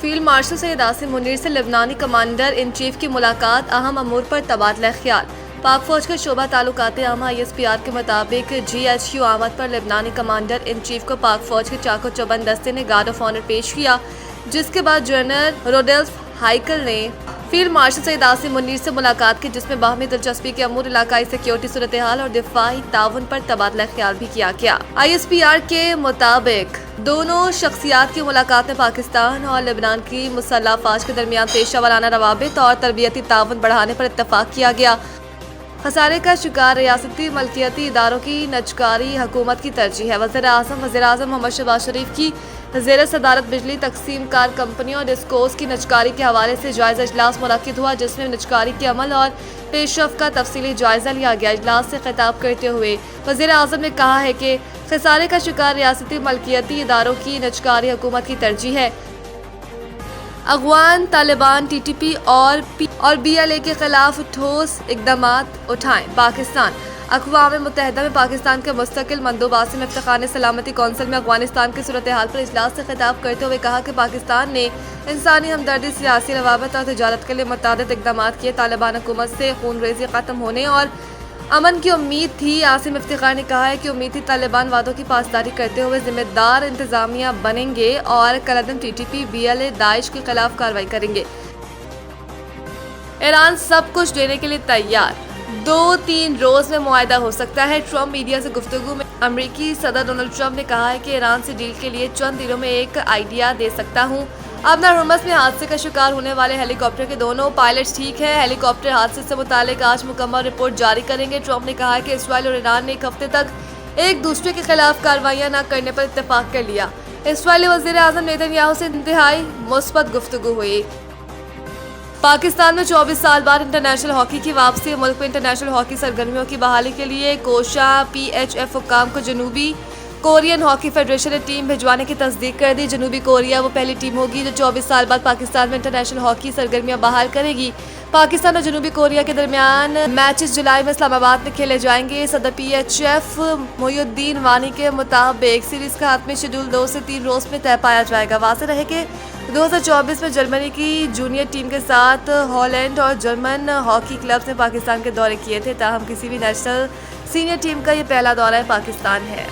Field marshal Syed Asim Munir سے لبنانی commander in chief کی ملاقات، اہم امور پر تبادلہ خیال۔ پاک فوج کا شعبہ تعلقات عامہ ISPR کے مطابق GHQ آمد پر لبنانی کمانڈر ان چیف کو پاک فوج کے چاق و چوبند دستے نے گارڈ آف آنر پیش کیا، جس کے بعد جنرل روڈولف ہائیکل نے فیلڈ مارشل سید عاصم منیر سے ملاقات کی، جس میں باہمی دلچسپی کے امور، علاقائی سیکیورٹی صورتحال اور دفاعی تعاون پر تبادلہ خیال بھی کیا گیا۔ ISPR کے مطابق دونوں شخصیات کی ملاقات میں پاکستان اور لبنان کی مسلح افواج کے درمیان پیشہ ورانہ روابط اور تربیتی تعاون بڑھانے پر اتفاق کیا گیا۔ خسارے کا شکار ریاستی ملکیتی اداروں کی نجکاری حکومت کی ترجیح ہے۔ وزیر اعظم محمد شہباز شریف کی زیر صدارت بجلی تقسیم کار کمپنیوں اور ڈسکوز کی نجکاری کے حوالے سے جائزہ اجلاس منعقد ہوا، جس میں نجکاری کے عمل اور پیش رفت کا تفصیلی جائزہ لیا گیا۔ اجلاس سے خطاب کرتے ہوئے وزیر اعظم نے کہا ہے کہ خسارے کا شکار ریاستی ملکیتی اداروں کی نجکاری حکومت کی ترجیح ہے۔ افغان طالبان TTP اور BLA کے خلاف ٹھوس اقدامات اٹھائیں۔ پاکستان اقوام متحدہ میں پاکستان کے مستقل مندوب عاصم افتخار نے سلامتی کونسل میں افغانستان کی صورتحال پر اجلاس سے خطاب کرتے ہوئے کہا کہ پاکستان نے انسانی ہمدردی، سیاسی روابط اور تجارت کے لیے متعدد اقدامات کیے۔ طالبان حکومت سے خون ریزی ختم ہونے اور امن کی امید تھی۔ عاصم افتخار نے کہا ہے کہ امید تھی طالبان وعدوں کی پاسداری کرتے ہوئے ذمہ دار انتظامیہ بنیں گے اور کالعدم TTP BLA داعش کے خلاف کارروائی کریں گے۔ ایران سب کچھ دینے کے لیے تیار، 2-3 روز میں معاہدہ ہو سکتا ہے۔ ٹرمپ میڈیا سے گفتگو میں امریکی صدر ڈونلڈ ٹرمپ نے کہا ہے کہ ایران سے ڈیل کے لیے چند دنوں میں ایک آئیڈیا دے سکتا ہوں۔ ابنا ہرمز میں حادثے کا شکار ہونے والے ہیلی کاپٹر کے دونوں پائلٹس ٹھیک ہیں۔ ہیلی کاپٹر حادثے سے متعلق آج مکمل رپورٹ جاری کریں گے۔ ٹرمپ نے کہا کہ اسرائیل اور ایران نے ایک ہفتے تک ایک دوسرے کے خلاف کارروائیاں نہ کرنے پر اتفاق کر لیا۔ اسرائیلی وزیر اعظم نیتن یاہو سے انتہائی مثبت گفتگو ہوئی۔ پاکستان میں 24 سال بعد انٹرنیشنل ہاکی کی واپسی۔ ملک میں انٹرنیشنل ہاکی سرگرمیوں کی بحالی کے لیے کوشاں PHF حکام کو جنوبی کورین ہاکی فیڈریشن نے ٹیم بھجوانے کی تصدیق کر دی۔ جنوبی کوریا وہ پہلی ٹیم ہوگی جو 24 سال بعد پاکستان میں انٹرنیشنل ہاکی سرگرمیاں بحال کرے گی۔ پاکستان اور جنوبی کوریا کے درمیان میچز جولائی میں اسلام آباد میں کھیلے جائیں گے۔ صدر PHF محی الدین وانی کے مطابق سیریز کا حتمی شیڈول 2 سے 3 روز میں طے پایا جائے گا۔ واضح رہے کہ 2024 میں جرمنی کی جونیئر ٹیم کے ساتھ ہالینڈ اور جرمن ہاکی کلبز نے پاکستان کے دورے کیے تھے، تاہم کسی بھی نیشنل سینئر ٹیم کا یہ پہلا دورہ پاکستان ہے۔